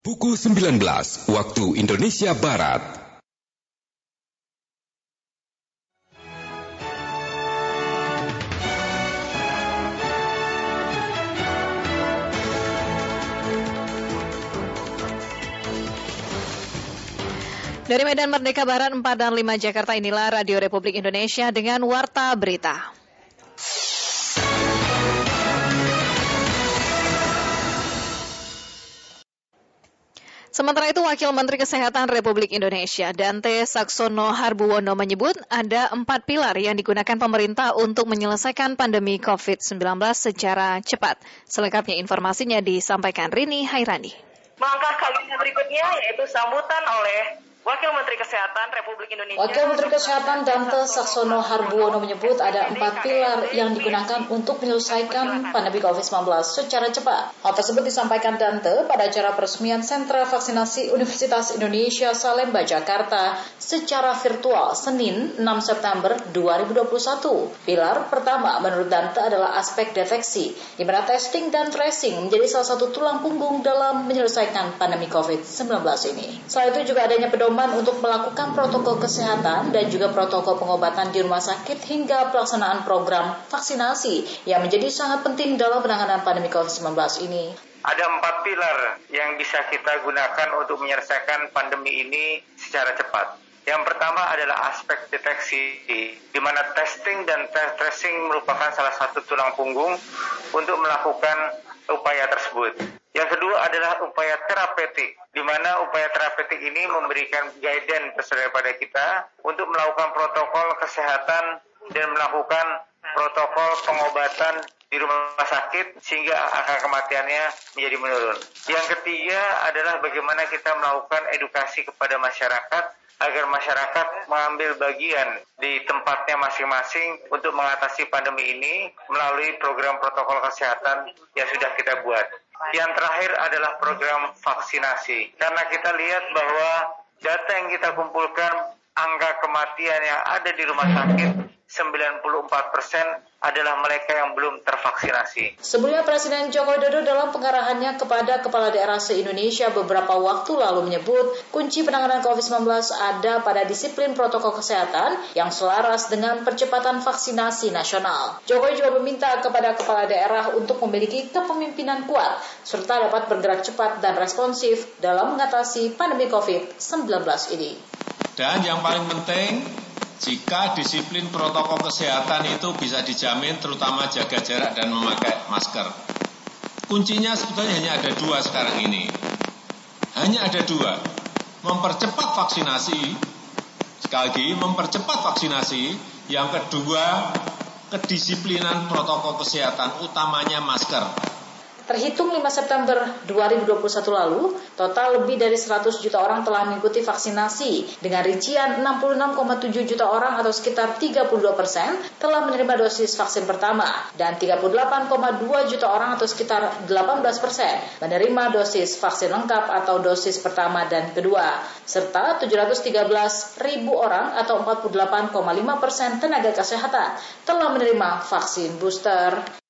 Pukul 19 waktu Indonesia Barat. Dari Medan Merdeka Barat 4 dan 5 Jakarta, inilah Radio Republik Indonesia dengan Warta Berita. Sementara itu, Wakil Menteri Kesehatan Republik Indonesia, Dante Saxono Harbuwono menyebut ada 4 pilar yang digunakan pemerintah untuk menyelesaikan pandemi COVID-19 secara cepat. Selengkapnya informasinya disampaikan Rini Hairani. Langkah kabinet berikutnya yaitu sambutan oleh Wakil Menteri Kesehatan Republik Indonesia. Wakil Menteri Kesehatan Dante Saxono Harbuwono menyebut ada 4 pilar yang digunakan untuk menyelesaikan pandemi COVID-19 secara cepat. Hal tersebut disampaikan Dante pada acara peresmian Sentra Vaksinasi Universitas Indonesia Salemba, Jakarta secara virtual Senin 6 September 2021. Pilar pertama menurut Dante adalah aspek deteksi, di mana testing dan tracing menjadi salah satu tulang punggung dalam menyelesaikan pandemi COVID-19 ini. Selain itu juga adanya pedoman untuk melakukan protokol kesehatan dan juga protokol pengobatan di rumah sakit hingga pelaksanaan program vaksinasi yang menjadi sangat penting dalam penanganan pandemi COVID-19 ini. Ada 4 pilar yang bisa kita gunakan untuk menyelesaikan pandemi ini secara cepat. Yang pertama adalah aspek deteksi, di mana testing dan tracing merupakan salah satu tulang punggung untuk melakukan upaya tersebut. Yang kedua adalah upaya terapeutik, di mana upaya terapeutik ini memberikan guidance kepada kita untuk melakukan protokol kesehatan dan melakukan protokol pengobatan di rumah sakit sehingga angka kematiannya menjadi menurun. Yang ketiga adalah bagaimana kita melakukan edukasi kepada masyarakat agar masyarakat mengambil bagian di tempatnya masing-masing untuk mengatasi pandemi ini melalui program protokol kesehatan yang sudah kita buat. Yang terakhir adalah program vaksinasi. Karena kita lihat bahwa data yang kita kumpulkan, angka kematian yang ada di rumah sakit 94% adalah mereka yang belum tervaksinasi. Sebelumnya Presiden Joko Widodo dalam pengarahannya kepada kepala daerah se-Indonesia beberapa waktu lalu menyebut kunci penanganan COVID-19 ada pada disiplin protokol kesehatan yang selaras dengan percepatan vaksinasi nasional. Jokowi juga meminta kepada kepala daerah untuk memiliki kepemimpinan kuat serta dapat bergerak cepat dan responsif dalam mengatasi pandemi COVID-19 ini. Dan yang paling penting, jika disiplin protokol kesehatan itu bisa dijamin, terutama jaga jarak dan memakai masker. Kuncinya sebetulnya hanya ada 2 sekarang ini. Hanya ada 2. Mempercepat vaksinasi. Sekali lagi, mempercepat vaksinasi. Yang kedua, kedisiplinan protokol kesehatan, utamanya masker. Terhitung 5 September 2021 lalu, total lebih dari 100 juta orang telah mengikuti vaksinasi. Dengan rincian 66,7 juta orang atau sekitar 32% telah menerima dosis vaksin pertama dan 38,2 juta orang atau sekitar 18% menerima dosis vaksin lengkap atau dosis pertama dan kedua. Serta 713 ribu orang atau 48,5% tenaga kesehatan telah menerima vaksin booster.